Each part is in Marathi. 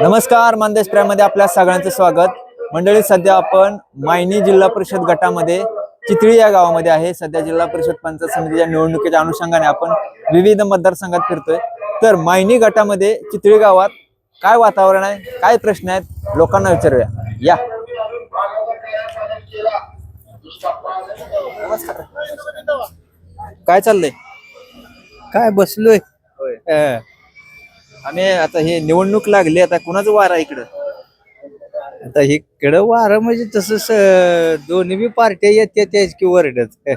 नमस्कार, मानदेश प्रायमध्ये आपल्या सगळ्यांचं स्वागत. मंडळी, सध्या आपण मायनी जिल्हा परिषद गटामध्ये चितळी या गावामध्ये आहे. सध्या जिल्हा परिषद पंचायत समितीच्या निवडणुकीच्या अनुषंगाने आपण विविध मतदारसंघात फिरतोय. तर मायनी गटामध्ये चितळी गावात काय वातावरण आहे, काय प्रश्न आहेत, लोकांना विचारूया. या. नमस्कार. काय चाललंय? काय बसलोय. आम्ही आता हे निवडणूक लागली, आता कुणाचं वार आहे इकडं? आता इकडं वारं म्हणजे तसं दोन्ही बी पार्ट्या येते त्याच की वरडत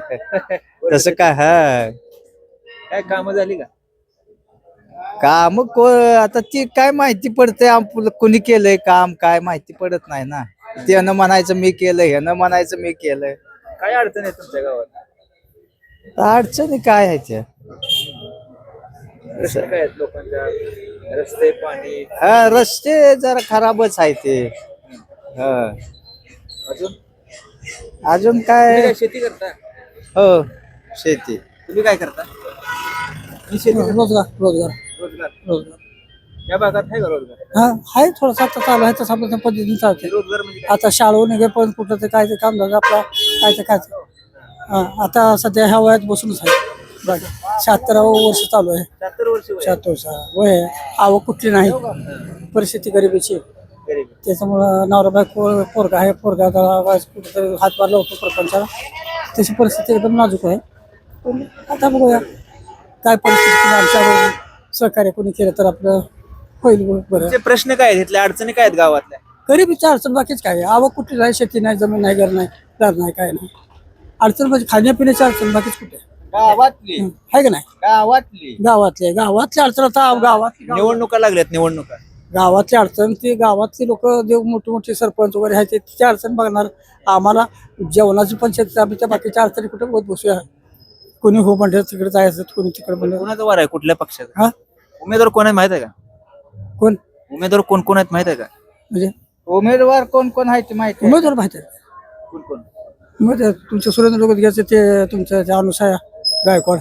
तसं काय काय कामं झाली का? काम आता ती काय माहिती पडते आपलं कोणी केलंय काम काय माहिती पडत नाही ना. त्यानं म्हणायचं मी केलं, ह्यानं म्हणायचं मी केलंय. काय अडचण आहे तुमच्या गावात? अडचणी काय आहे त्या? प्रश्न काय आहेत लोकांच्या? रस्ते, पाणी, रस्ते जरा खराबच आहे ते. अजून अजून तुम्ही काय? काय शेती करता? हो, शेती. तुम्ही काय करता? मी शेती करतो. रोजगार या भागात आहे का रोजगार? हा आहे थोडासा आता चालू आहे तसा आपल्या पद्धतीने चालते. रोजगार म्हणजे काय? आता शाळा निघे पण कुठं ते काय ते काम झालं आपला काय ते काय आता सध्या ह्या वयात बसूनच आहे. 76वं वर्ष चालू आहे. 70 वर्ष वय. 76 वर्ष वय आहे. आवक कुठली नाही, परिस्थिती गरिबीची आहे. गरीब. त्याच्यामुळं नवराबाई पोरगा आहे, पोरगा कुठेतरी हातभार लावतो प्रपंचाला. त्याची परिस्थिती एकदम नाजूक आहे. पण आता बघूया काय परिस्थिती आमच्या सहकार्य कोणी केलं तर आपलं होईल बरं. तुमचे प्रश्न काय आहेत? इथल्या अडचणी काय आहेत गावातल्या? गरिबीची अडचण बाकीच काय आहे. आवक कुठली नाही, शेती नाही, जमीन नाही, घर नाही, दार नाही, काय नाही. अडचण म्हणजे खाण्यापिण्याची अडचण बाकीच कुठे गावातली आहे का नाही. गावातली अडचण आता निवडणुका लागल्यात, निवडणुका. गावातली अडचण ती गावातली लोक जे मोठे मोठे सरपंच वगैरे आहेत तिची अडचण बघणार. आम्हाला जेवणाची पण शेती आम्ही त्या बाकीच्या अडचणी कुठे बघत बसूया. कोणी हो म्हणतात तिकडे जायचं, कोणी तिकडे म्हणलं. कोणाचा वार आहे, कुठल्या पक्षाचा? हा उमेदवार कोण आहे माहित आहे का? कोण उमेदवार कोण कोण आहेत माहित आहे का? म्हणजे उमेदवार कोण कोण आहे ते माहिती आहे? उमेदवार माहिती आहे. कोण कोण? मग तुमचे सुरेंद्र लोक घ्यायचे ते तुमच्या त्या अनुसाया गायकवाड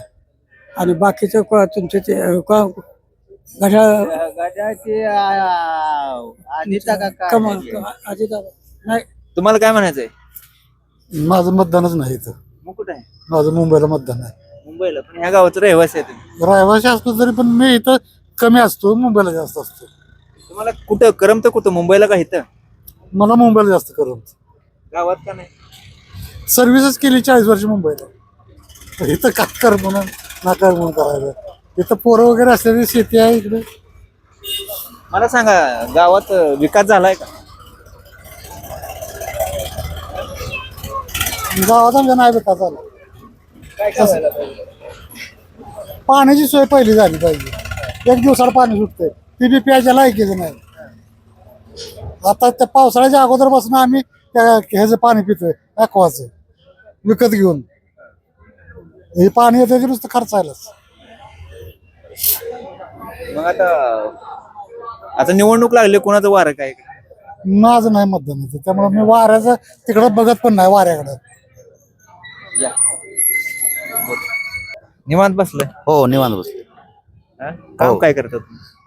आणि बाकीचे तुमचे ते घड्याळ गजाची अनिता काका नाही. तुम्हाला काय म्हणायचंय? माझं मतदानच नाही इथं. मग कुठं आहे? माझं मुंबईला मतदान आहे. मुंबईला. पण ह्या गावाचं रहिवासी आहे तुम्ही. रहिवासी असतो तरी पण मी इथं कमी असतो, मुंबईला जास्त असतो. तुम्हाला कुठं करमतं, कुठं मुंबईला का इथं? मला मुंबईला जास्त करत. गावात का नाही? सर्व्हिसच केली 40 वर्ष मुंबईला. तर इथं काय कर म्हणून नाकार म्हणून करायला. इथं पोरं वगैरे असलेली शेती आहे इकडे. मला सांगा, गावात विकास झालाय का? गावात आमच्या नाही विकास झाला. काय काय व्हायला पाहिजे? पाण्याची सोय पहिली झाली पाहिजे. एक दिवसाला पाणी सुटते, ती बी प्यायच्या लायकीचं नाही. आता त्या पावसाळ्याच्या अगोदरपासून आम्ही ह्याचं पाणी पितोय, ॲक्वाचं विकत घेऊन. हे पाणी येतं नुसतं खर्चायलाच. मग आता निवडणूक लागली, कोणाचं वार काय? माझं नाही मतदान येतं, त्यामुळे मी वाऱ्याचं तिकडं बघत पण नाही वाऱ्याकडं. या. निवांत बसलंय. हो, निवांत बसले. काम काय करतात?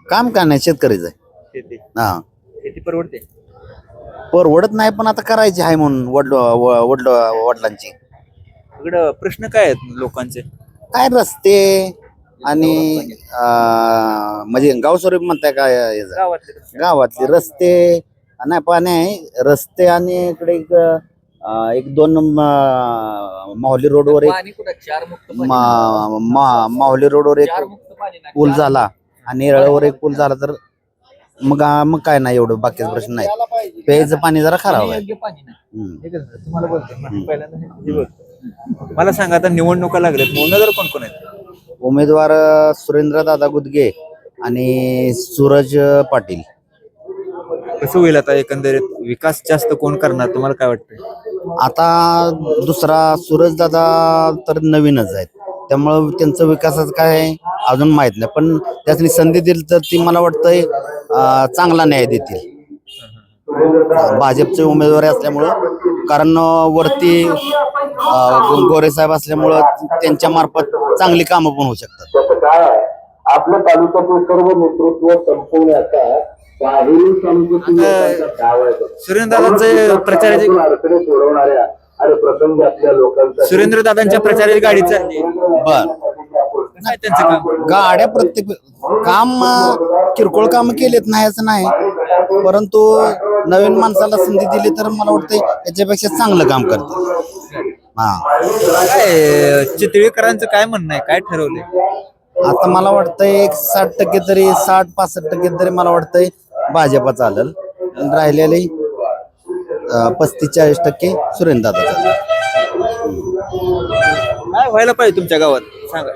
काम काय नाही, शेतकरीच आहे. शेती. हा, शेती परवडते? परवडत नाही पण आता करायची आहे म्हणून वडिलांची. इकडं प्रश्न काय आहेत लोकांचे? काय रस्ते आणि म्हणजे गावस्वरूप म्हणताय काय याचं? गावातले. गावातले रस्ते नाही, पाणी आहे, रस्ते आणि इकडे एक दोन माहुली रोडवर माहुली रोडवर एक पूल झाला आणि येळावर एक पूल झाला तर मग काय नाही एवढं, बाकीचा प्रश्न नाही. प्यायचं पाणी जरा खराब आहे. तुम्हाला बोलतो पहिल्यांदा. मला सांगा, आता निवडणुका लागल्यात, उमेदवार कोण कोण आहेत? उमेदवार सुरेंद्र दादा गुदगे आणि सूरज पाटील. कसं होईल आता एकंदरीत? विकास जास्त कोण करणार, तुम्हाला काय वाटतं? आता दुसरा सूरज दादा तर नवीनच आहेत, त्यामुळं त्यांचं विकासाचं काय अजून माहित नाही. पण त्यातली संधी दिली तर ती मला वाटतंय चांगला न्याय देतील. भाजपचे उमेदवार असल्यामुळं, कारण वरती गोरे साहेब असल्यामुळं त्यांच्या मार्फत चांगली कामं पण होऊ शकतात. आपल्या तालुक्यातील सर्व नेतृत्व संपवण्याचा सुरेंद्रदादांचे प्रचाराची सुरेंद्रदादांच्या प्रचाराची गाडी चालली बर काय त्यांचं काम गाड्या प्रत्येक काम किरकोळ काम केलेत नाही असं नाही, परंतु नवीन माणसाला संधी दिली तर मला वाटतं याच्यापेक्षा चांगलं काम करते. हा काय चितळीकरांचं काय म्हणणं आहे, काय ठरवलंय? आता मला वाटतंय एक 60% तरी 60-65% तरी मला वाटतंय भाजपा चालेल, आणि राहिलेले 35-40% सुरेंद्रदादा चालेल. काय व्हायला पाहिजे तुमच्या गावात सांगा.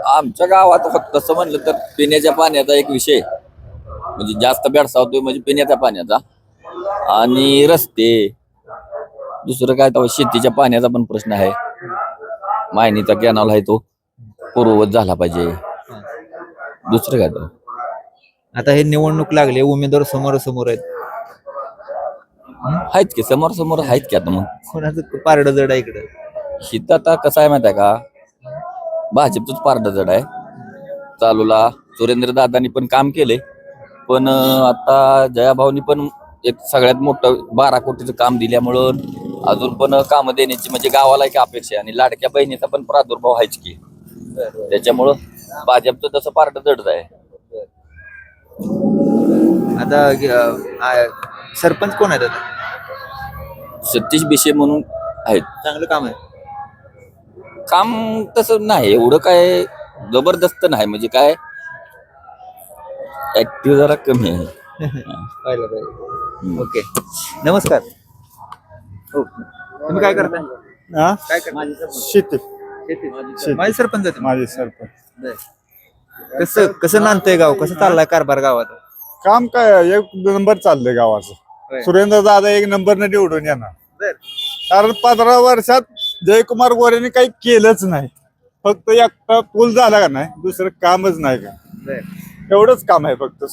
आमच्या गावात फक्त तसं म्हणलं तर पिण्याच्या पाण्याचा एक विषय म्हणजे जास्त भेडसावतोय म्हणजे पिण्याच्या पाण्याचा आणि रस्ते. दुसरं काय तर शेतीच्या पाण्याचा पण प्रश्न आहे. मायनीचा कॅनॉल आहे तो पूर्ववत झाला पाहिजे. दुसरं काय तर आता हे निवडणूक लागले, उमेदवार समोर समोर आहेत, आहेत की समोर समोर आहेत की. आता मग कोणाचं पारडं जड आहे इकडं? शीत आता कसं आहे माहिती आहे का, भाजपचंच पारडं जड आहे चालूला. सुरेंद्र दादांनी पण काम केले, पण आता जयाभाऊनी पण एक सगळ्यात मोठं 12 कोटीचं काम दिल्यामुळं अजून पण कामं देण्याची म्हणजे गावाला एक अपेक्षा आहे. आणि लाडक्या बहिणीचा पण प्रादुर्भाव आहेच की, त्याच्यामुळं भाजपचं तसं पारडं जडच आहे. आता सरपंच कोण आहेत आता? सतीश बिशे म्हणून आहेत. चांगलं काम आहे. काम तसं नाही एवढं काय जबरदस्त नाही, म्हणजे काय ऍक्टिव्ह जरा कमी आहे. पाहिलं पाहिजे. ओके, नमस्कार. हो, तुम्ही काय करताय? काय करताय? शेती माझे सरपंच आहे तुम्ही? माझे सरपंच. बरं. कसं नांदतंय गाव, कसं चाललाय कारभार गावात? काम काय एक नंबर चाललंय गावाचं. होय. सुरेंद्र दादा एक नंबरने निवडून येणार, बरं. कारण 15 वर्षात जयकुमार गोरेने काही केलंच नाही. फक्त एकटा पूल झाला का नाही, दुसरं कामच नाही का, बरं. एवढंच काम आहे फक्त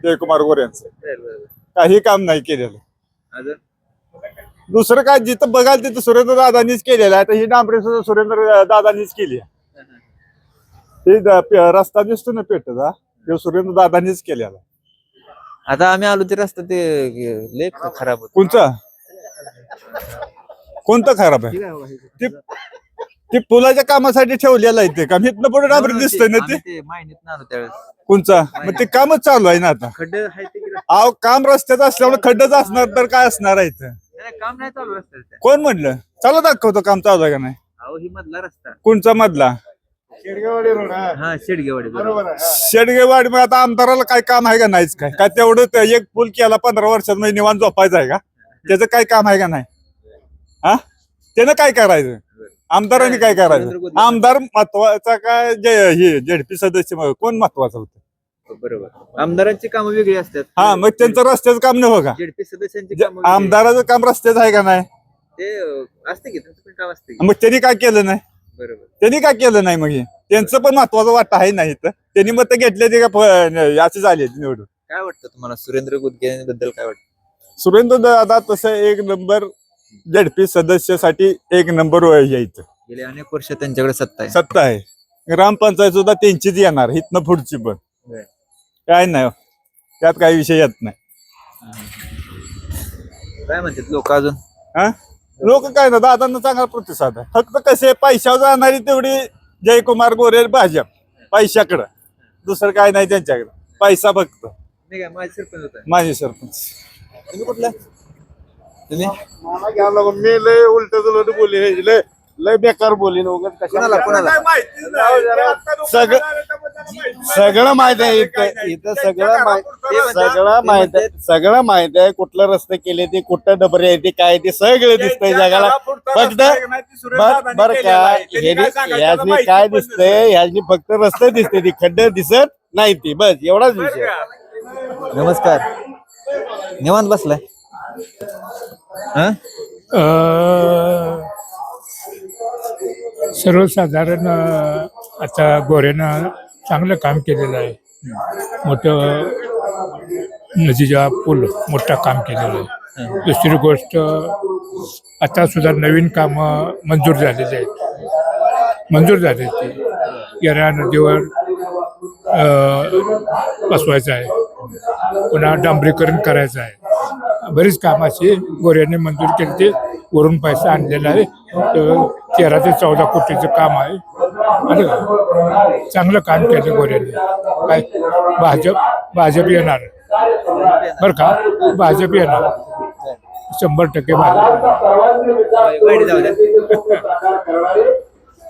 जयकुमार गोरेंचं. बरं, बरं. काही काम नाही केलेलं. अजून दुसरं काय जिथं बघाल तिथं सुरेंद्र दादांनीच केलेलं आहे. आता ही डांबरी सुद्धा सुरेंद्र दादांनीच केली आहे. हे रस्ता दिसतो ना पेटचा, हे सुरेंद्र दादांनीच केलेला. आता आम्ही आलो ते रस्ता ते लेख खराब होत. कोणतं खराब आहे? ते पुलाच्या कामासाठी ठेवलेलं आहे ते काम. इथनं पुढे डांबरी दिसतंय ना ते. माहितीत ना त्यावेळेस कोणचा? मग ते कामच चालू आहे ना आता. खड्डे आहे ते की अहो काम रस्त्याचं असल्यामुळे खड्डच असणार तर काय असणार आहे इथं? नाही, काम नाही चालू रस्त्याचं. कोण म्हणलं? चला दाखवतो काम चालू आहे का नाही. अहो ही मधला रस्ता. कोणचा मधला? हा, शेडगेवाडी. बरोबर. शेडगेवाडी. मग आता आमदाराला काय काम आहे का नाहीच? काय तेवढं एक पूल केला 15 वर्षात म्हणजे निवांत झोपायचं आहे का? त्याचं काय काम आहे का नाही? हा, त्यानं काय करायचं? आमदारांनी काय करायचं? आमदार महत्वाचा काय हे झेडपी सदस्य कोण महत्वाचं होतं? बरोबर. आमदारांची कामं वेगळी असतात. हा, मग त्यांचं रस्त्याचं काम नव्हतं का? जेडपी सदस्यांची कामं वेगळी. आमदाराचं काम रस्त्याचं आहे का नाही? ते असते की त्यांचं पण काम असते की. मग त्यांनी काय केलं नाही? बरोबर. त्यांनी काय केलं नाही? मग हे त्यांचं पण महत्वाचं वाटतं आहे नाही तर त्यांनी मत घेतले ते का असे झाले निवडून. काय वाटतं तुम्हाला सुरेंद्र गुदगे बद्दल काय वाटतं? सुरेंद्र दादा तसं एक नंबर झेडपी सदस्यासाठी एक नंबर यायचं. गेले अनेक वर्ष त्यांच्याकडे सत्ता आहे. सत्ता आहे. ग्रामपंचायत सुद्धा त्यांचीच येणार इथनं पुढची पण. होय. काय नाही त्यात काही विषय येत नाही. काय म्हणतात लोक अजून? हा, लोक काय ना दादांना चांगला प्रतिसाद आहे. फक्त कसे पैशावर जाणारी तेवढी जयकुमार गोरे भाजप पैशाकडं, दुसरं काय नाही त्यांच्याकडे. पैसा फक्त. नाही काय माझे सरपंच होता. माझे सरपंच. तुम्ही कुठला? तुम्ही मी लय उलट तुलट बोली, लय बेकार बोली. कोणाला कोणाला? सगळं माहित आहे इथं सगळं माहित आहे. सगळं माहित आहे. कुठलं रस्ते केले ते, कुठं डबरे आहे ते, काय ते सगळं दिसतंय जगाला. फक्त बर का ह्याची काय दिसतंय? ह्याची फक्त रस्ते दिसते, ती खड्डे दिसत नाही ती, बस एवढाच विषय. नमस्कार. निवांत बसलाय? सर्वसाधारण आता गोरेनं चांगलं काम केलेलं आहे. मोठं नदीचा पूल मोठा काम केलेलं आहे. दुसरी गोष्ट आता सुद्धा नवीन कामं मंजूर झालेली आहेत. ते येरा नदीवर बसवायचं आहे. पुन्हा डांबरीकरण करायचं आहे. बरीच काम अशी गोऱ्याने मंजूर केली ते वरून पैसा आणलेला आहे. 13 ते 14 कोटीचं काम आहे. आणि चांगलं काम केलं गोऱ्याने. काय भाजप येणार बरं का, भाजप येणार 100% भाजप. वाईट जाऊ द्या.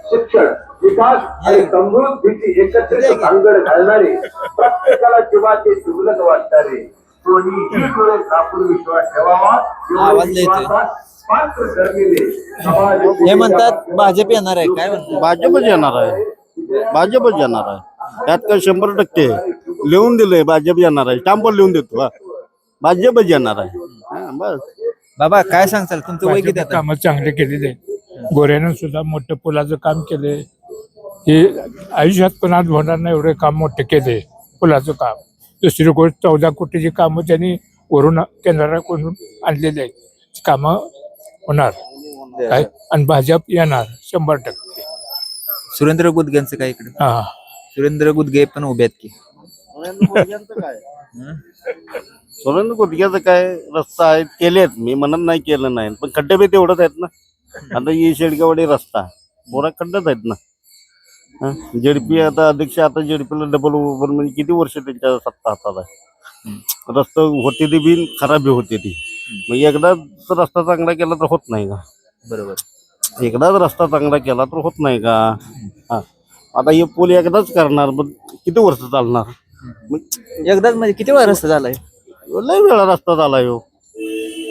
शिक्षण विकास आणि समृद्धीची एकत्रित भानगड घालणारे, प्रत्येकाला जीवाचे दुर्लभ वाटणारे, कोणीही डोळे झाकून विश्वास ठेवावा आवाज लय येतोय. पात्र ठरलेले समाज हे म्हणतात भाजप येणार आहे, काय म्हणतात? भाजपच येणार आहे, भाजपच येणार आहे. त्यात काय 100% लिहून दिलंय भाजप येणार आहे. स्टॅम्पवर लिहून देतो. भाजपच येणार आहे. बस. बाबा काय सांगताल, तुमचं वय किती आता? कामं चांगले केलेले आहेत. गोऱ्यानं सुद्धा मोठं पुलाचं काम केले. हे आयुष्यात पण आज होणार नाही एवढे काम मोठे केले पुलाचं काम. दुसरी गोष्ट 14 कोटीची कामं त्यांनी वरून केंद्राकडून आणलेली आहेत. ती कामं होणार काय, आणि भाजप येणार 100%. सुरेंद्र गुदगेंचं काय इकडे? हा, सुरेंद्र गुदगे पण उभे आहेत की? सुरेंद्र गुडघ्याचं काय रस्ता आहे केलेत, मी म्हणत नाही केलं नाही, पण खड्डे बी तेवढंच आहेत ना. आता ही शेडगावडी रस्ता पोरा खड्डेच आहेत ना. जेडपी आता अध्यक्ष, आता जेडपीला डबल ओव्हर म्हणजे किती वर्ष त्यांच्या सत्ता हातात आहे. रस्ता होते ते बी खराब बी होते ती. मग एकदाच रस्ता चांगला केला तर होत नाही का? बरोबर. एकदाच रस्ता चांगला केला तर होत नाही का? हा, आता हे पूल एकदाच करणार, पण किती वर्ष चालणार? एकदाच म्हणजे किती वेळा रस्ता झालाय? लय वेळा रस्ता झाला हो,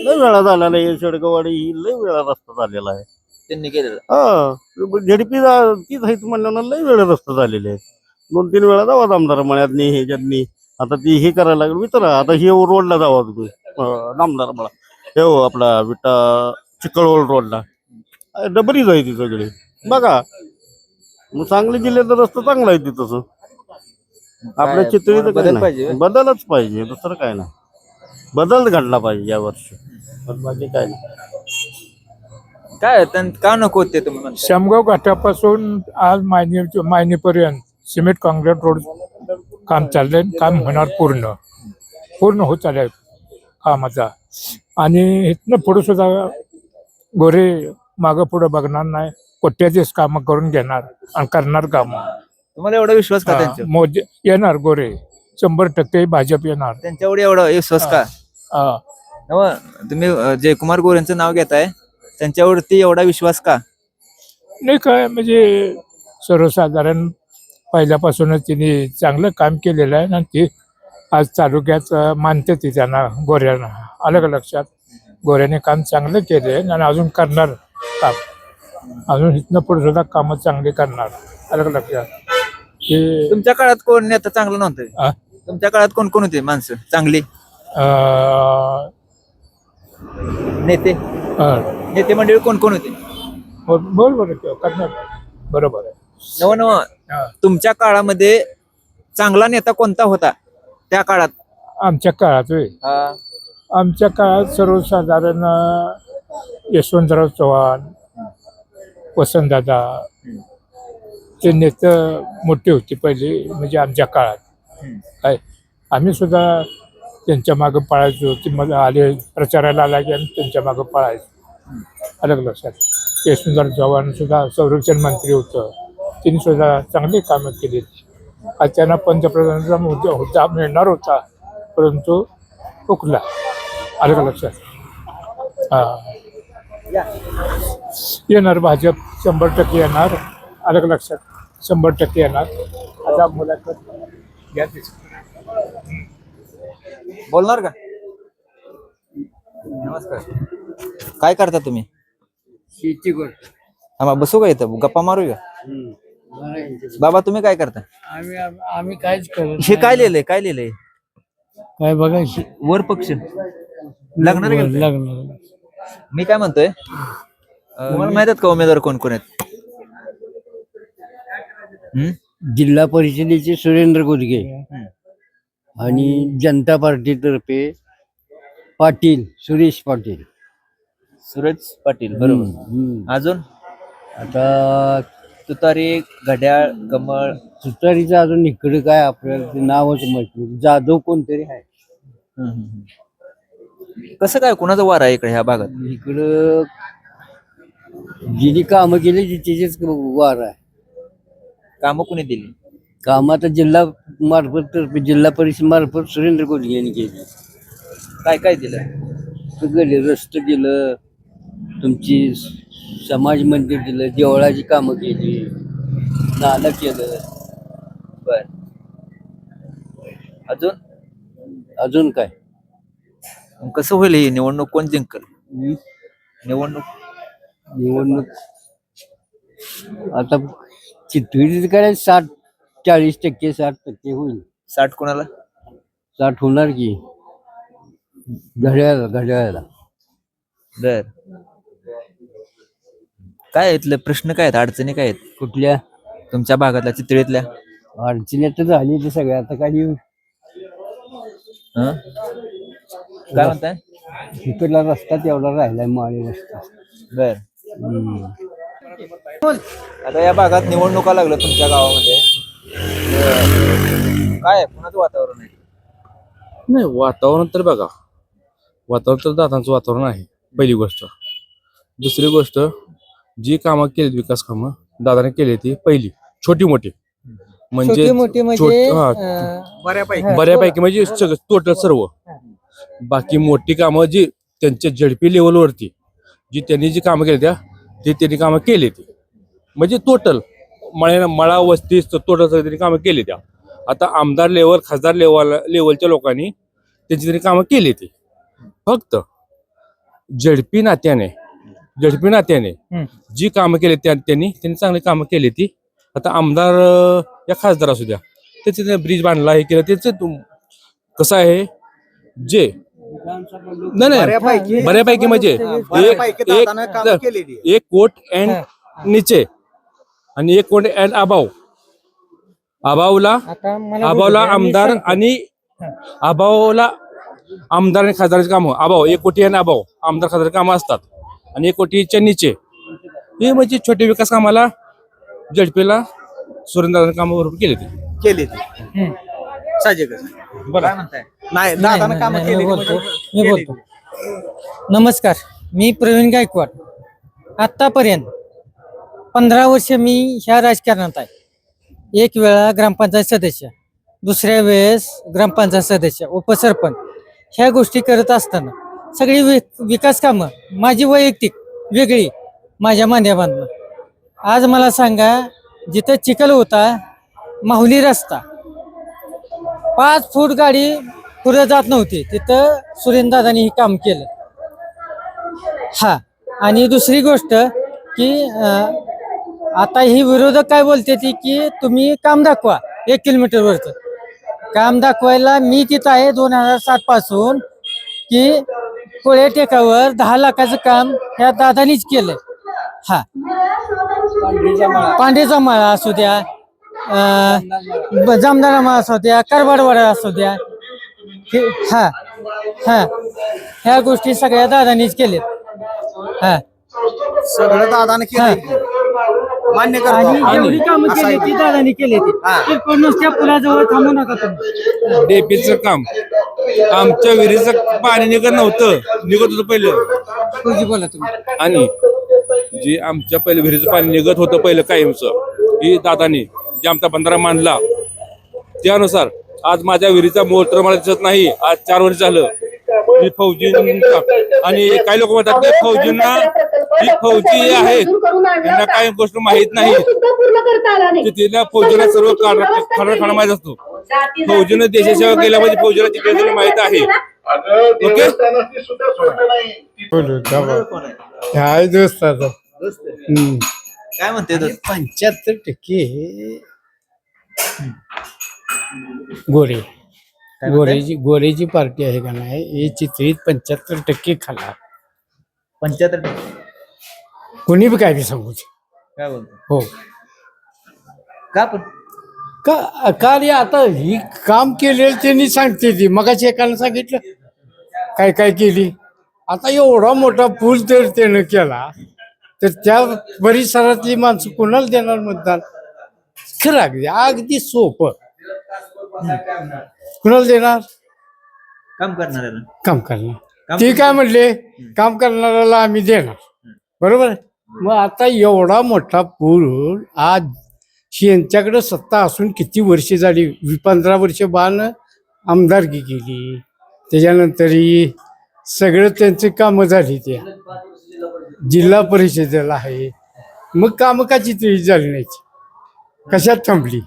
लय वेळा झालेला आहे. शेडगाववाडी ही लय वेळा रस्ता झालेला आहे. त्यांनी केलेलं. हा, झेडपी तीच आहेत म्हणल्यानं लय वेळा रस्ता झालेले आहेत. 2-3 वेळा जावा आमदार मळ्यातनी ह्याच्यातनी. आता ती हे करायला लागलं विचारा. आता हे रोडला जावा तुम्ही नामदार मळा, हे हो आपला विटा चिकळवड रोडला डबरीच आहे ती सगळी बघा. मग सांगली जिल्ह्याचा रस्ता चांगला आहे ती. तसं आपल्या चितळीचं काय नाही, बदलच पाहिजे, दुसरं काय नाही. बदल घडला पाहिजे या वर्षी, बाकी काय नाही. काय का नको ते तुम्ही म्हणता? शामगाव घाटापासून आज मायनीपर्यंत सिमेंट काँक्रीट रोड काम चाललंय. काम होणार पूर्ण होत आलंय कामाचा. आणि इथनं पुढे सुद्धा गोरे मागं पुढं बघणार नाही. कोट्याचीच कामं करून घेणार आणि करणार कामं. तुम्हाला एवढा विश्वास का त्यांच्यावर? मोदी येणार, गोरे 100% भाजप येणार. त्यांच्यावर एवढा विश्वास का? हा. नव, तुम्ही जयकुमार गोरेंचं नाव घेताय, त्यांच्यावरती एवढा विश्वास का? नाही काय म्हणजे सर्वसाधारण पहिल्यापासूनच तिने चांगलं काम केलेलं आहे ना. ती आज तालुक्यात मानते ती त्यांना, गोऱ्यांना. आलं का लक्षात? गोऱ्याने काम चांगलं केले आणि अजून करणार काम. अजून इथनं पुढे सुद्धा कामं चांगली करणार. आलं का लक्षात? हे तुमच्या काळात कोण नेता चांगलं नव्हतं? हा? तुमच्या काळात कोण कोण होते माणसं चांगली नेते? नेते मंडळी कोण कोण होते? बरोबर आहे, करणार. बरोबर आहे. नव नव, तुमच्या काळामध्ये चांगला नेता कोणता होता त्या काळात? आमच्या काळात होय. आमच्या काळात सर्वसाधारण यशवंतराव चव्हाण, वसंतदादा, ते नेते मोठे होते पहिले म्हणजे आमच्या काळात. काय आम्ही सुद्धा त्यांच्या मागं पळायचो. ते मग आले प्रचाराला आला की आम्ही त्यांच्या मागं पळायचो. अलग लक्षात. यशवंतराव चव्हाण सुद्धा संरक्षण मंत्री होतं. त्यांनी सुद्धा चांगली कामं केली. आज त्यांना पंतप्रधानाचा हुद्दा मिळणार होता, परंतु हुकला. आलं का लक्षात? हा, येणार भाजप 100% येणार. आलं का लक्षात? 100% येणार. आता मुलाखत घ्या. बोलणार का? नमस्कार. काय करता तुम्ही? शेती कर. आम्हा बसू का इथं, गप्पा मारूया? बाबा तुम्ही काय करता? आम्ही काहीच करत हे काय लिहिलंय, काय लिहिलंय? काय बघायची वर पक्ष लागणार आहे का? मी काय म्हणतोय, तुम्हाला माहित आहेत का उमेदवार कोण कोण आहेत? जिल्हा परिषदेचे सुरेंद्र गुदगे आणि जनता पार्टीतर्फे पाटील, सुरेश पाटील. सुरेश पाटील, बरोबर. अजून आता तुतारी, घड्याळ, कमळ. तुतारीचं अजून इकडे काय आपल्याला ते नावच माहिती. जाधव कोणतरी आहे. कसं काय कुणाचा वार आहे इकडे ह्या भागात? इकडं जी कामं केली तिचेच वार आहे. कामं कुणी दिली? काम आता जिल्हा मार्फत तर्फे जिल्हा परिषद मार्फत सुरेंद्र कोटगे यांनी केली. काय काय दिलं? सगळे रस्ते दिलं, तुमची समाज मंदिर दिलं, देवळाची कामं केली, नालं केलं. बर, अजून अजून काय मग कसं होईल ही निवडणूक? कोण जिंकल निवडणूक? निवडणूक आता चितळीत काय 40% 60% होईल. 60 कोणाला? 60 होणार की घड्याळाला. बर, काय इथले प्रश्न काय आहेत, अडचणी काय आहेत कुठल्या तुमच्या भागातल्या, चितळीतल्या? अडचणी तर झाली ते सगळ्या. आता काय हं? काय म्हणताय? इकडला रस्ता तेवढा राहिलाय, माळी रस्ता. बर, आता या भागात निवडणुका लागल्या तुमच्या गावामध्ये, काय आहे? कुणाचं वातावरण आहे? नाही, वातावरण तर बघा, वातावरण तर दादांचं वातावरण आहे पहिली गोष्ट. दुसरी गोष्ट, जी कामं केली विकास कामं दादाने केली ती पहिली छोटी मोठी म्हणजे बऱ्यापैकी म्हणजे सगळं टोटल सर्व. बाकी मोठी कामं जी त्यांच्या झडपी लेवलवरती जी त्यांनी जी कामं केली ते त्यांनी कामं केली ती म्हणजे टोटल मळा वस्ती टोटल त्यांनी कामं केली त्या. आता आमदार लेवल खासदार लेवलच्या लोकांनी त्यांची त्यांनी कामं केली ती. फक्त झडपी नात्याने जी कामं केली त्यांनी चांगली कामं केली ती. आता आमदार या खासदार असू द्या, त्याचे ब्रिज बांधला हे केलं, त्याचं कसं आहे जे नाही बऱ्यापैकी म्हणजे एक कोट अँड नीचे आणि एक कोट अँड अबावला आमदार आणि आमदार आणि खासदाराची कामं अभाव 1 कोटी आणि अभाव आमदार खासदार कामं असतात आणि 1 कोटीच्या नीचे हे म्हणजे छोटे विकास कामाला झडपीला सुरेंद्र कामं भरपूर केली मी बोलतो. नमस्कार, मी प्रवीण गायकवाड. आतापर्यंत 15 वर्ष मी ह्या राजकारणात आहे. एक वेळा ग्रामपंचायत सदस्य, दुसऱ्या वेळेस ग्रामपंचायत सदस्य, उपसरपंच, ह्या गोष्टी करत असताना सगळी विकास कामं माझी वैयक्तिक वेगळी माझ्या माध्यमातून. आज मला सांगा, जिथं चिखल होता, माहुली रस्ता, 5 फूट गाडी पुढे जात नव्हती, तिथं सुरेंद्रदादांनी हे काम केलं. हा, आणि दुसरी गोष्ट की आता ही विरोधक काय बोलते ती की तुम्ही काम दाखवा 1 किलोमीटरवरचं काम दाखवायला. मी तिथं आहे 2007 पासून की कोळ्या टेकावर 10 लाखाचं काम ह्या दादानीच केलंय. हा, पांढरीचा माळा असू द्या, जामदारा माळा असू द्या, करवाडवाडा असू द्या, हा हा, ह्या गोष्टी सगळ्या दादानीच केल्यात. हा, सगळं दादाने मान्य आणि एवढी कामं केली ती दादानी केली ती. नुसत्या पुलाजवळ थांबू नका तुम्ही. डेपीचं काम, आमच्या विहिरीचं पाणी निघत होतं पहिलं. बोला तुम्ही. आणि जे आमच्या पहिलं विहिरीचं पाणी निघत होतं पहिलं कायमचं, ही दादानी जे आमचा बंधारा मांडला त्यानुसार आज माझ्या विहिरीचा मोटर मला दिसत नाही. आज 4 वर्ष झालं. ही फौजी आणि काही लोक म्हणतात की फौजींना ही फौजी आहेत, त्यांना काही गोष्ट माहित नाही. तिथल्या फौजीला सर्व खाणं माहित असतो. फौजीनं देशसेवा केल्या म्हणजे फौजीला तिकडे माहित आहे. ओके, काय म्हणते? 75% गोरेची पार्टी आहे का नाही, हे चित्रित 75% खाला. 75 कोणी बी काय बी सांगू काय बोलतो? हो का पण का रे, आता ही काम केलेलं त्यांनी सांगते ती. मगाशी एकाला सांगितलं काय काय केली. आता एवढा मोठा पूल जर त्यानं केला तर त्या परिसरातली माणसं कोणाला देणार मतदान? खरं अगदी सोपं. कुणाला देणार? काम करणाऱ्याला काम करणार काम ते काय म्हणले काम करणाऱ्याला आम्ही देणार बरोबर. मग आता एवढा मोठा पूल आज यांच्याकडे सत्ता असून किती वर्षे झाली 15 वर्ष बाण आमदारकी केली त्याच्यानंतर ही सगळं त्यांची कामं झाली त्या जिल्हा परिषदेला आहे मग कामं का चित्रित झाली नाही कशात थांबली.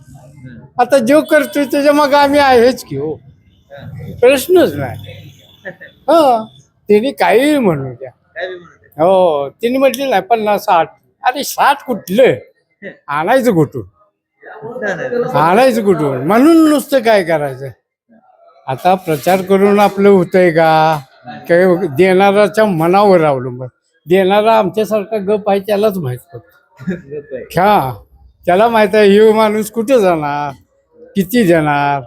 आता जो करतोय त्याच्या मग आम्ही आहेच की हो प्रश्नच नाही. हा त्यांनी काही म्हणू द्या हो तिने म्हटले नाही 50-60 अरे 60 कुठलं आणायचं कुठून म्हणून नुसतं काय करायचं. आता प्रचार करून आपलं होतंय का काही देणाराच्या मनावर अवलंबून देणारा आमच्यासारखा गप आहे त्यालाच माहित पडतं हा त्याला माहित आहे हे माणूस कुठे जाणार किती देणार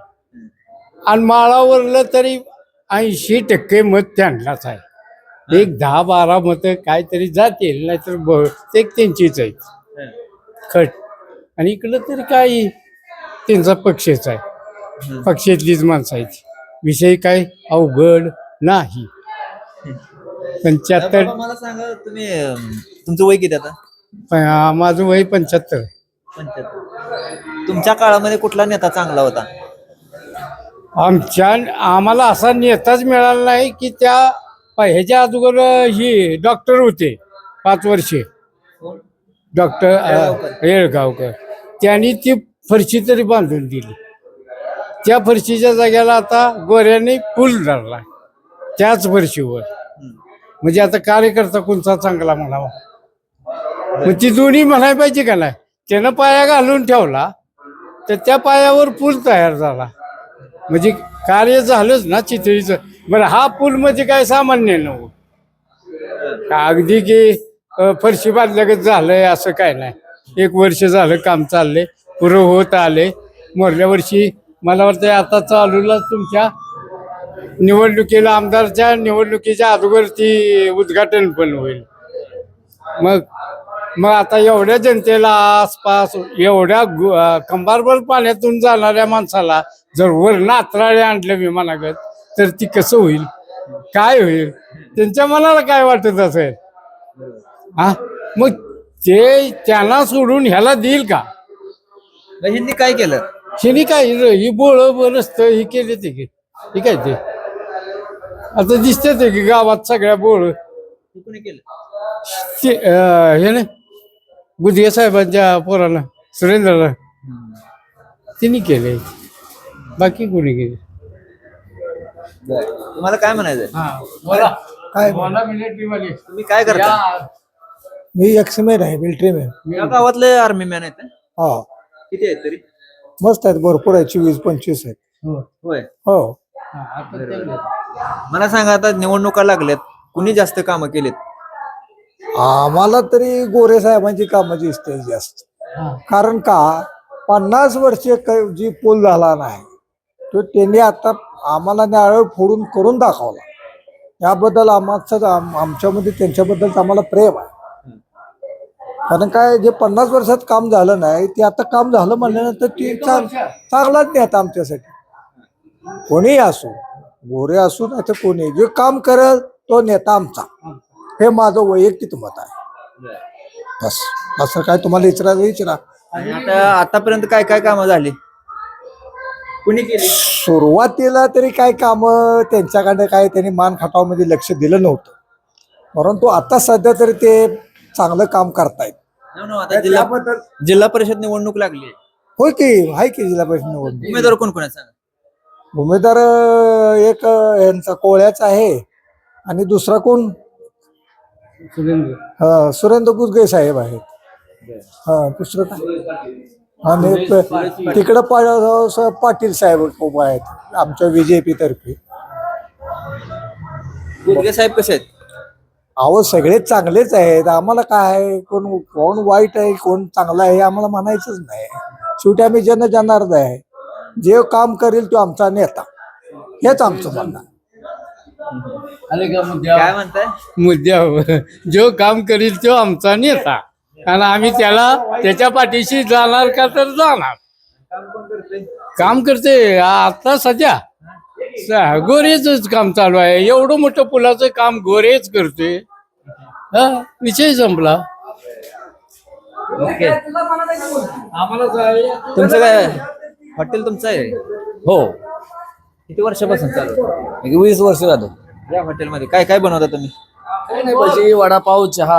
आणि माळावरलं तरी 80% मत त्यांनाच आहे. एक 10-12 मतं काहीतरी जातील नाहीतर बहुतेक त्यांचीच आहेत खट. आणि इकडं तरी काही त्यांचा पक्षच आहे पक्षातलीच माणसं आहेत विषय काय अवघड नाही. 75 मला सांगा तुम्ही तुमचं वय किती आता? माझं वय 75 आहे. 75. तुमच्या काळामध्ये कुठला नेता चांगला होता? आम्हाला असा नेताच मिळाला नाही की त्या ह्याच्या अगोदर ही डॉक्टर होते 5 वर्षे डॉक्टर येळगावकर त्यांनी ती फरशी तरी बांधून दिली. त्या फरशीच्या जाग्याला आता गोऱ्याने पूल धरला त्याच फरशीवर. म्हणजे आता कार्यकर्ता कोणता चांगला म्हणावा मग ती दोन्ही म्हणायला पाहिजे का नाही. त्यानं पाया घालून ठेवला तर त्या पायावर पूल तयार झाला म्हणजे कार्य झालंच ना चितळीचं. बरं हा पूल म्हणजे काय सामान्य नव्हतं का अगदी की फरशी बांधल्यागत झालंय असं काय नाही. 1 वर्ष झालं काम चाललंय पुरं होत आले. मोरल्या वर्षी मला वाटतं आता चालूला तुमच्या निवडणुकीला आमदारच्या निवडणुकीच्या अगोदर ती उद्घाटन पण होईल. मग आता एवढ्या जनतेला आसपास एवढ्या कंबारभर पाण्यातून जाणाऱ्या माणसाला जर वर नात्राळे आणलं विमानागत तर ती कसं होईल काय होईल त्यांच्या मनाला काय वाटत असेल हा. मग ते त्यांना सोडून ह्याला देईल का? ह्यांनी काय केलं? हिने काय ही बोळ रस्त ही केले ते की हे काय ते आता दिसते ते की गावात सगळ्या बोळ कोणी केलं? हे ना गुदगे साहेबांच्या पोराला सुरेंद्रला तिने केले बाकी कोणी केले. तुम्हाला काय म्हणायचंय? काय तुम्ही काय करता? मी एक्समेन आहे मिलिटरी मॅन. या गावातले आर्मी मॅन आहेत ना? हा किती आहेत तरी? मस्त आहेत भरपूर आहे 24-25 आहेत. होय. हो मला सांगा आता निवडणुका लागल्यात कुणी जास्त कामं केलीत? आम्हाला तरी गोरे साहेबांची कामं दिसते जास्त. कारण का 50 वर्षे जी पूल झाला नाही तो त्यांनी आता आम्हाला नारळ फोडून करून दाखवला. याबद्दल आमच्यामध्ये त्यांच्याबद्दल आम्हाला प्रेम आहे. कारण काय जे 50 वर्षात काम झालं नाही ते आता काम झालं म्हणल्यानंतर ते चांगलाच नाही आता आमच्यासाठी. कोणीही असो गोरे असो नाही तर कोणी जे काम करेल तो नेता आमचा हे माझं वैयक्तिक मत आहे. बस असं काय तुम्हाला विचारा. आणि आतापर्यंत काय काय कामं झाली कुणी केली? सुरुवातीला तरी काय कामं त्यांच्याकडे काय त्यांनी मान खटावमध्ये लक्ष दिलं नव्हतं परंतु आता सध्या तरी ते चांगलं काम करतायत. आता जिल्हा परिषद निवडणूक लागली. होय की आहे की जिल्हा परिषद निवडणूक. उमेदवार कोण कोण आहे सांगा? उमेदवार एक यांचा कोळ्याचा आहे आणि दुसरा कोण सुरेंद्र गुजगे साहेब आहेत. हा दुसरं काय आणि तिकडं पाटील साहेब उभा आहेत आमच्या बीजेपी तर्फे. गुजगे साहेब कसे आहेत? अहो सगळेच चांगलेच आहेत. आम्हाला काय कोण वाईट आहे कोण चांगला आहे आम्हाला म्हणायचंच नाही. शेवटी आम्ही जनजनार्द आहे. जे काम करेल तो आमचा नेता हेच आमचं म्हणणं. काय म्हणताय? मुद्द्यावर जो काम करील तो आमचा नेता आणि आम्ही त्याच्या पाठीशी जाणार का तर जाणार. काम करते आता सध्या गोरेच काम चालू आहे. एवढं मोठं पुलाचं काम गोरेच करतोय. हा, विषय संपला. ओके. तुमचं काय हॉटेल तुमचं आहे? हो, किती वर्षापासून चालू? 20 वर्ष झालं. या हॉटेलमध्ये काय काय बनवता तुम्ही? काही नाही, भजी, वडापाव, चहा.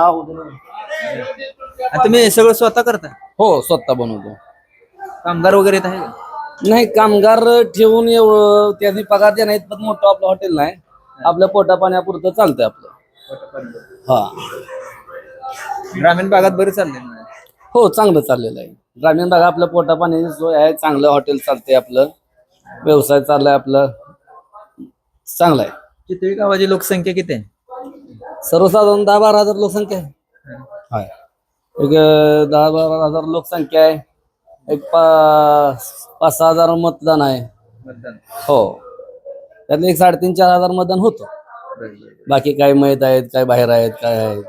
आणि तुम्ही हे सगळं स्वतः करता? हो, स्वतः बनवतो. कामगार वगैरे येत आहे का? नाही, कामगार ठेवून त्यांनी पगार द्या नाहीत, पण मोठं आपलं हॉटेल नाही. आपल्या पोटा पाण्यापुरतं चालतंय आपलं. हा, ग्रामीण भागात बरं चाललंय. हो, चांगलं चाललेलं आहे. ग्रामीण भागात आपल्या पोटा पाण्याची सोय आहे. चांगलं हॉटेल चालतंय आपलं. व्यवसाय चाललाय आपलं. चांगलं आहे. चितळी गावाची लोकसंख्या किती आहे? सर्वसाधारण 10-12 हजार लोकसंख्या आहे. हाय. एक 10-12 हजार लोकसंख्या आहे. एक 5-6 हजार मतदान आहे. हो, त्यातलं एक 3.5-4 हजार मतदान होतं. बाकी काय माहीत आहेत, काय बाहेर आहेत, काय आहेत,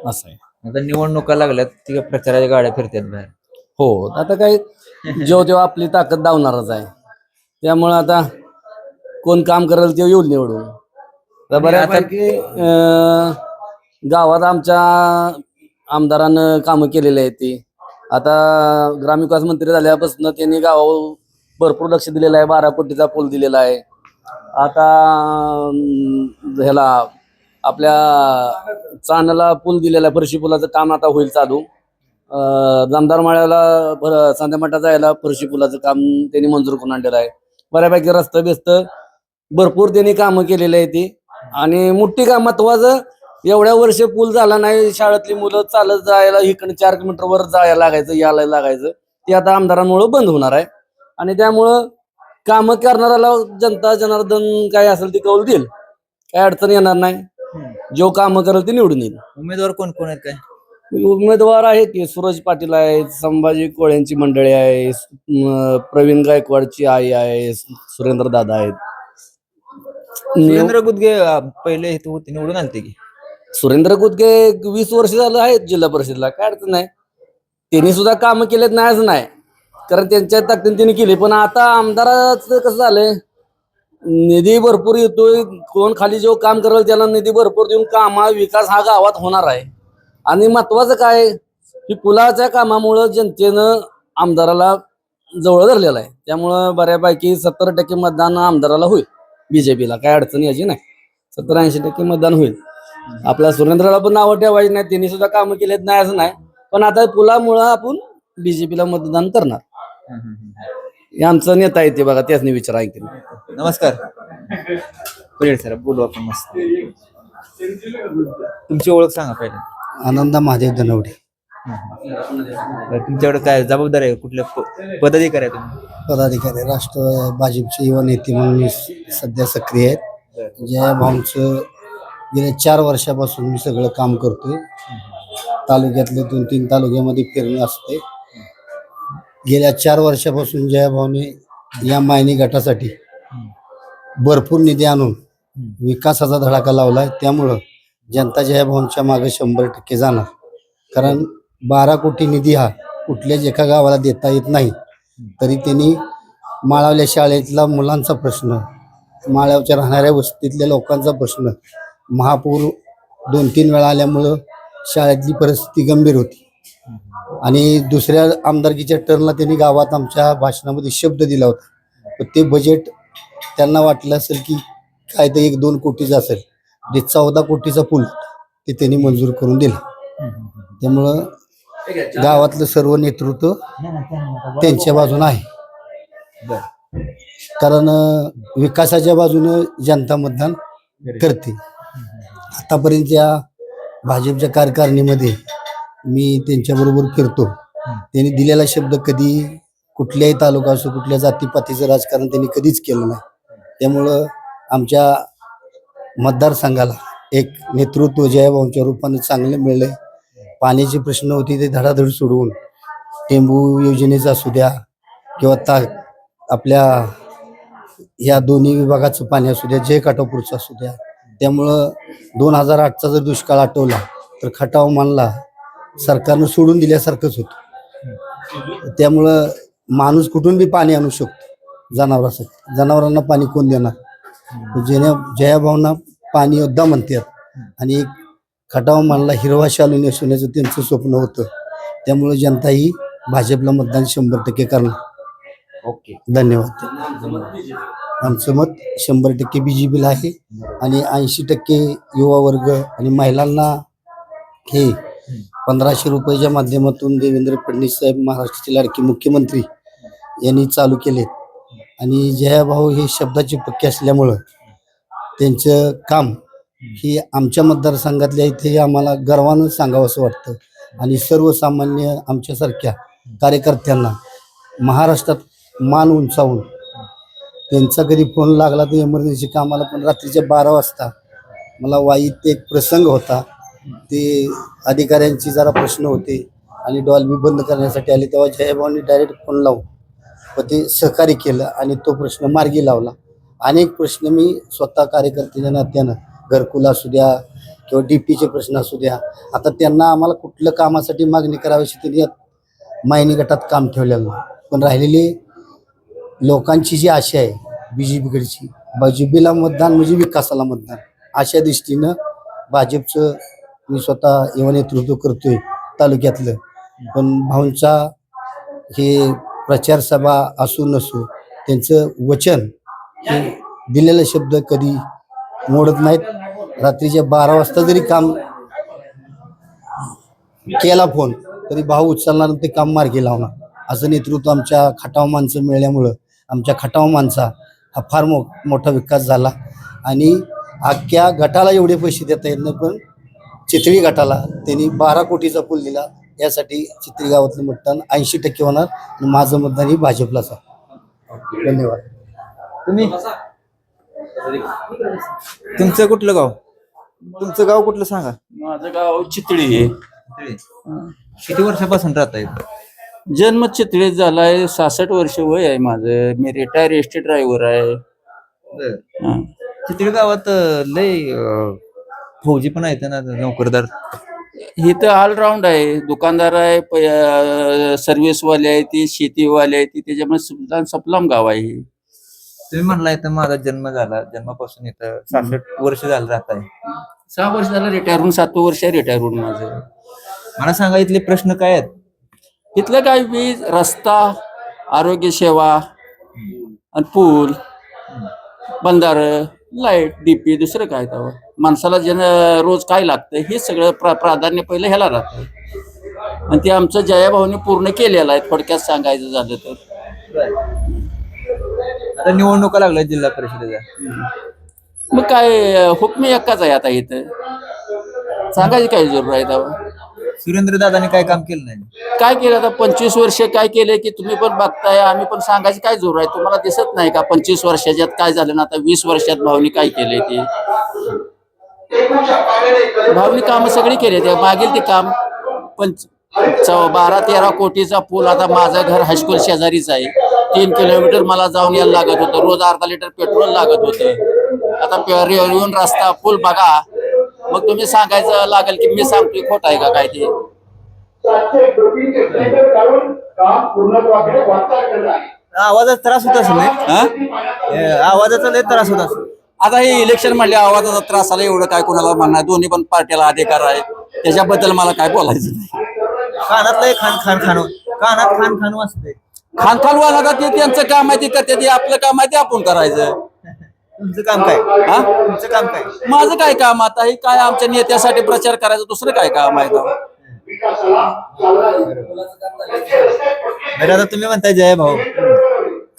असं आहे. आता निवडणुका लागल्यात, ती प्रचाराच्या गाड्या फिरतात बाहेर. हो, आता काय जेव्हा आपली ताकद दावणारच आहे. त्यामुळं आता कोण काम करेल ते येऊन निवडून. तर बऱ्यापैकी गावात आमच्या आमदारानं कामं केलेली आहेत. ती आता ग्रामविकास मंत्री झाल्यापासून त्यांनी गावावर भरपूर लक्ष दिलेलं आहे. 12 कोटीचा पूल दिलेला आहे. आता ह्याला आपल्या चांदला पूल दिलेला आहे. फरशी पुलाचं काम आता होईल चालू. जामदार माळ्याला संध्यामठाचा यायला फरशी पुलाचं काम त्यांनी मंजूर करून आणलेलं आहे. बऱ्यापैकी रस्ते बिस्त भरपूर त्यांनी कामं केलेली आहे. ती आणि मोठी काम महत्वाचं, एवढ्या वर्ष पूल झाला नाही. शाळेतली मुलं चालत जायला इकडे 4 किलोमीटर वर जायला लागायचं, यायला लागायचं. ते आता आमदारांमुळे बंद होणार आहे. आणि त्यामुळं कामं करणाऱ्याला जनता जनार्दन काय असेल ते कौल देईल. काय अडचण येणार नाही. जो कामं करेल ते निवडून येईल. उमेदवार कोण कोण आहेत काय? उमेदवार आहेत की सूरज पाटील आहेत, संभाजी कोळ्यांची मंडळी आहे, प्रवीण गायकवाडची आई आहे, सुरेंद्र दादा आहेत. सुरेंद्र गुदगे पहिले इथं होते, निवडून आलते की. सुरेंद्र गुदगे 20 वर्ष झालं आहेत जिल्हा परिषदला. काय अडचण नाही. त्यांनी सुद्धा कामं केलेत नाही असं नाही, कारण त्यांच्या ताकदीने त्यांनी केली. पण आता आमदाराचं कसं झालंय, निधी भरपूर येतोय. कोण खाली जो काम करेल त्याला निधी भरपूर देऊन कामा विकास हा गावात होणार आहे. आणि महत्वाचं काय की पुलाच्या कामामुळं जनतेनं आमदाराला जवळ धरलेलं आहे. त्यामुळं बऱ्यापैकी 70% मतदान आमदाराला होईल. बीजेपीला काय अडचण याची नाही. 70-80% मतदान होईल. आपल्या सुरेंद्रला पण नावं ठेवायची नाही. त्यांनी सुद्धा कामं केलेत नाही असं नाही. पण आता पुलामुळं आपण बीजेपीला मतदान करणार. हे आमचं नेता आहे ते बघा, त्याच विचार ऐकतील. नमस्कार. परेड सर, बोलू आपण मस्त. तुमची ओळख सांगा पहिले. आनंदा महादेव धनवडे. तुमच्याकडे काय जबाबदारी आहे? कुठल्या पदाधिकारी आहे तुम्ही? पदाधिकारी राष्ट्रवादी भाजपचे युवा नेते म्हणून मी सध्या सक्रिय आहेत. जया भाऊंचं गेल्या 4 वर्षापासून मी सगळं काम करतोय. तालुक्यातले 2-3 तालुक्यामध्ये फिरणं असते. गेल्या 4 वर्षापासून जया भाऊने या मायनी गटासाठी भरपूर निधी आणून विकासाचा धडाका लावलाय. त्यामुळं जनता जया भाऊंच्या मागे 100% जाणार. कारण 12 कोटी निधी हा कुठल्याच एका गावाला देता येत नाही. तरी त्यांनी माळावल्या शाळेतला मुलांचा प्रश्न, माळ्यावच्या राहणाऱ्या वस्तीतल्या लोकांचा प्रश्न, महापूर 2-3 वेळा आल्यामुळं शाळेतली परिस्थिती गंभीर होती. आणि दुसऱ्या आमदारकीच्या टर्नला त्यांनी गावात आमच्या भाषणामध्ये शब्द दिला होता. तर ते बजेट त्यांना वाटलं असेल की काय ते 1-2 कोटीचं असेल. ते 14 कोटीचा पूल ते त्यांनी मंजूर करून दिला. त्यामुळं गावातलं सर्व नेतृत्व त्यांच्या बाजूने आहे. कारण विकासाच्या बाजूने जनता मतदान करते. आतापर्यंत या भाजपच्या कार्यकारिणीमध्ये मी त्यांच्याबरोबर फिरतो. त्यांनी दिलेला शब्द कधी कुठल्याही तालुका असो, कुठल्या जातीपातीचं राजकारण त्यांनी कधीच केलं नाही. त्यामुळं आमच्या मतदारसंघाला एक नेतृत्व जयाभाऊंच्या रूपाने चांगलं मिळलंय. पाण्याचे प्रश्न होते ते धडाधड सोडवून, टेंबू योजनेचा असू द्या किंवा आपल्या या दोन्ही विभागाचं पाणी असू द्या, जय काठापूरचं असू द्या. त्यामुळं 2008चा जर दुष्काळ आठवला तर खटाव मानला सरकारनं सोडून दिल्यासारखंच होतं. त्यामुळं माणूस कुठून बी पाणी आणू शकतो. जनावरांना पाणी कोण देणार? जयाभावना पाणी योद्धा म्हणतात आणि एक खटाव मानला हिरवा शालू नेसवण्याचं त्यांचं स्वप्न होतं. त्यामुळे जनता ही भाजपला मतदान 100% करणार. ओके. धन्यवाद. आमचं मत 100% BJPला आहे आणि 80% युवा वर्ग आणि महिलांना हे 1500 रुपयाच्या माध्यमातून देवेंद्र फडणवीस साहेब महाराष्ट्राचे लाडके मुख्यमंत्री यांनी चालू केलेत. आणि जयाभाऊ हे शब्दाचे पक्के असल्यामुळं त्यांचं काम ही आमच्या मतदारसंघातल्या इथे आम्हाला गर्वानं सांगावं असं वाटतं. आणि सर्वसामान्य आमच्यासारख्या कार्यकर्त्यांना महाराष्ट्रात मान उंचावून त्यांचा कधी फोन लागला तर एमर्जन्सी कामाला पण रात्रीच्या 12 वाजता मला वाईत एक प्रसंग होता. ते अधिकाऱ्यांची जरा प्रश्न होते आणि डॉल्बी बंद करण्यासाठी आले तेव्हा जयभाऊंनी डायरेक्ट फोन लावून व ते सहकार्य केलं आणि तो प्रश्न मार्गी लावला. अनेक प्रश्न मी स्वतः कार्यकर्त्याच्या नात्यानं घरकुल असू द्या किंवा DPचे प्रश्न असू द्या, आता त्यांना आम्हाला कुठलं कामासाठी मागणी करावीशी त्यांनी मायनी गटात काम ठेवलेलं नाही. पण राहिलेली लोकांची जी आशा आहे BJPकडची, BJPला मतदान म्हणजे विकासाला मतदान, अशा दृष्टीनं भाजपचं मी स्वतः युवा नेतृत्व करतोय तालुक्यातलं. पण भाऊंचा हे प्रचार सभा असू नसू त्यांचं वचन हे दिलेले शब्द कधी मोडत नाहीत. रात्रीच्या 12 वाजता जरी काम केला फोन तरी भाऊ उचलणार ते काम मार्गी लावणार. असं नेतृत्व आमच्या खटाव माणसं मिळाल्यामुळं आमच्या खटाव माणसा हा फार मोठा विकास झाला. आणि अख्ख्या गटाला एवढे पैसे देता येत नाही, पण चितळी गटाला त्यांनी 12 कोटीचा पूल दिला. यासाठी चितळी गावातलं मतदान 80% होणार आणि माझं मतदान ही भाजपलाच आहे. धन्यवाद. तुम्ही तुमचं कुठलं गाव? तुमचं गाव कुठलं सांगा? माझं गाव चितळी आहे. किती वर्षापासून राहता येत? जन्म चितळीत झालाय. 66 वर्ष वय आहे माझं. मी रिटायर एसटी ड्रायव्हर आहे. हा. चितळी गावात लय फौजी पण आहेत ना, नोकरदार. इथं ऑलराऊंड आहे. दुकानदार आहे, सर्व्हिसवाले आहे, ती शेतीवाले आहे, ती त्याच्यामुळे सपलाम गाव आहे. तुम्ही म्हणला इथं माझा जन्म झाला, जन्मापासून इथं 66 वर्ष झालं राहत आहे. 6 वर्ष झालं रिटायर होऊन, 7वं वर्ष रिटायर होऊन माझं. मला सांगा इथले प्रश्न काय आहेत? इथलं काय वीज, रस्ता, आरोग्य सेवा आणि पूल, बंधार, लाईट, DP, दुसरं काय तेव्हा माणसाला रोज काय लागतं हे सगळं प्राधान्य पहिलं ह्याला राहतं. आणि ते आमचं जयाभाऊने पूर्ण केलेलं आहे थोडक्यात सांगायचं झालं तर. आता निवडणुका लागल्या जिल्हा परिषदेच्या, मग काय हुकमी एकाच आहे आता इथं, सांगायची काय जरूर आहे तेव्हा. सुरेंद्र दादाने काय काम केलं नाही? काय केलं आता 25 वर्ष काय केलंय की तुम्ही पण बघताय, आम्ही पण सांगायची काय जोर आहे. तुम्हाला दिसत नाही का 25 वर्षाच्यात काय झालं ना? आता 20 वर्षात भाऊनी काय केलंय ते. भाऊनी काम सगळी केले ते मागील ते काम. 12-13 कोटीचा पूल. आता माझं घर हायस्कूल शेजारीच आहे. 3 किलोमीटर मला जाऊन यायला लागत होतं. रोज अर्धा लिटर पेट्रोल लागत होतं. आता येऊन रस्ता पूल बघा, मग तुम्ही सांगायचं लागेल की मी सांगतोय खोट आहे का काय ते. आवाजाचा त्रास होत असेल नाही? आवाजाचा लय त्रास होत असेल. आता हे इलेक्शन म्हणले आवाजाचा त्रास आला, एवढं काय कोणाला म्हणणार. दोन्ही पण पार्टीला अधिकार आहे, त्याच्याबद्दल मला काय बोलायचं नाही. कानात लय खान खान खान कानात खान खान वाजते. खानखान वाला ते त्यांचं काम आहे, ते करते. ते आपलं काम आहे ते आपण करायचं. तुमचं काम काय? हा, तुमचं काम काय? माझं काय काम आता? हे काय आमच्या नेत्यासाठी प्रचार करायचं, दुसरं काय काम आहे का? बरं, आता तुम्ही म्हणताय जय भाऊ,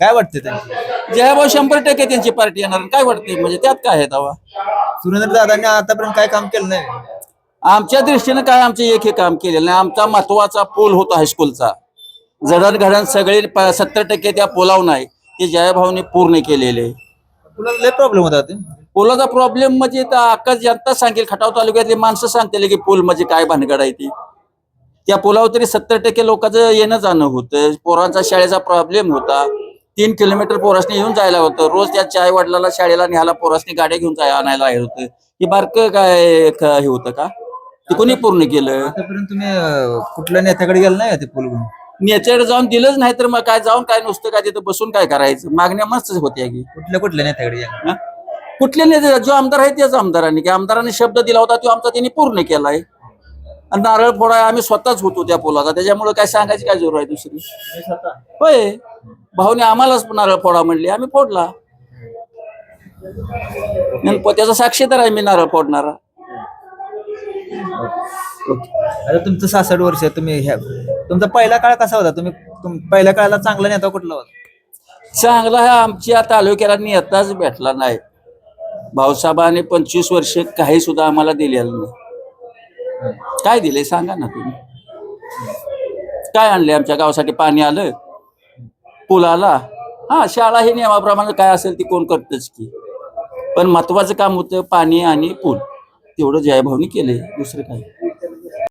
काय वाटतं त्यांची? जयभाऊ 100% त्यांची पार्टी येणार. काय वाटते म्हणजे त्यात काय आहे तेव्हा? सुरेंद्र दादांनी आतापर्यंत काय काम केलं नाही? आमच्या दृष्टीनं काय आमचे एक हे काम केलेलं नाही. आमचा महत्वाचा पूल होता हायस्कूलचा, जडणघडण सगळे 70% त्या पुलावर नाही, ते जयभाऊने पूर्ण केलेले. तुला लय प्रॉब्लेम होता ते पुलाचा प्रॉब्लेम म्हणजे अख्खा जनता सांगेल, खटाव तालुक्यातली माणसं सांगतील की पूल म्हणजे काय भानगड आहे ती. त्या पुलावर तरी 70% लोकांचं येणं जाणं होतं. पोरांचा शाळेचा प्रॉब्लेम होता. 3 किलोमीटर पोरासने येऊन जायला होतं. रोज त्या आई वडिलाला शाळेला न्यायला पोरासने गाड्या घेऊन आणायला होतं. हे बारकं काय हे होतं का? ते कोणी पूर्ण केलं? आतापर्यंत तुम्ही कुठल्या नेत्याकडे गेलं नाही ते पूल घेऊन? नेत्याकडे जाऊन दिलंच नाही तर मग काय जाऊन काय नुसतं काय तिथं बसून काय करायचं? मागण्या मस्त होत्या की. कुठल्या नेत्याकडे गेला? कुठले नेते जो आमदार आहे त्याच आमदारांनी की आमदारांनी शब्द दिला होता तो आमचा त्यांनी पूर्ण केलाय. आणि नारळ फोडा आम्ही स्वतःच होतो त्या पुलाचा, त्याच्यामुळे काय सांगायची काय जरूर आहे दुसरी. होय, भाऊने आम्हालाच नारळ फोडा म्हणले, आम्ही फोडला. त्याचा साक्षीदार आहे मी नारळ फोडणारा. आता तुमचं 66 वर्ष, तुम्ही तुमचा पहिला काळ कसा होता? पहिल्या काळाला चांगला नेता कुठला होता? चांगला हा आमच्या तालुक्याला नेताच भेटला नाही. भाऊसाहेबांनी 25 वर्ष काही सुद्धा आम्हाला दिलेलं नाही. काय दिले सांगा ना तुम्ही? काय आणले आमच्या गावासाठी? पाणी आलं, पूल आला, हा शाळा ही नियमाप्रमाणे काय असेल ती कोण करतच की. पण महत्वाचं काम होतं पाणी आणि पूल, तेवढं जयभाऊनी केले, दुसरं काय.